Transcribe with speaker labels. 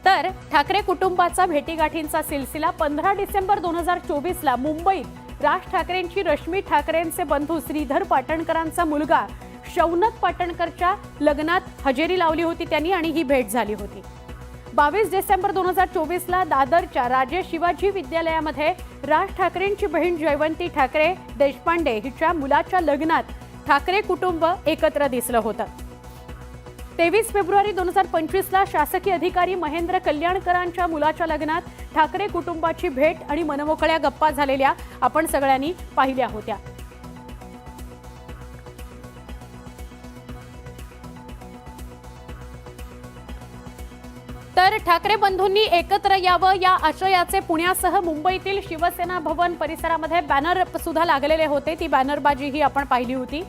Speaker 1: तर ठाकरे कुटुंबाचा भेटीगाठींचा सिलसिला 15 डिसेंबर 2024 ला मुंबईत राज ठाकरेंची रश्मी ठाकरेंचे बंधू श्रीधर पाटणकरांचा मुलगा शौनक पाटणकरच्या लग्नात हजेरी लावली होती त्यांनी आणि ही भेट झाली होती। 22 डिसेंबर 2024 ला दादरच्या राजे शिवाजी विद्यालयामध्ये राज ठाकरेंची बहीण जयवंती ठाकरे देशपांडे हिच्या मुलाच्या लग्नात ठाकरे कुटुंब एकत्र दिसलं होतं। 23 फेब्रुवारी 2025 ला शासकीय अधिकारी महेंद्र कल्याणकरांच्या मुलाच्या लग्नात ठाकरे कुटुंबाची भेट आणि मनमोकळ्या गप्पा झालेल्या आपण सगळ्यांनी पाहिल्या होत्या। तर ठाकरे बंधूंनी एकत्र यावं या आशयाचे पुण्यासह मुंबईतील शिवसेना भवन परिसरामध्ये बॅनर सुद्धा लागलेले होते। ती बॅनरबाजी ही आपण पाहिली होती।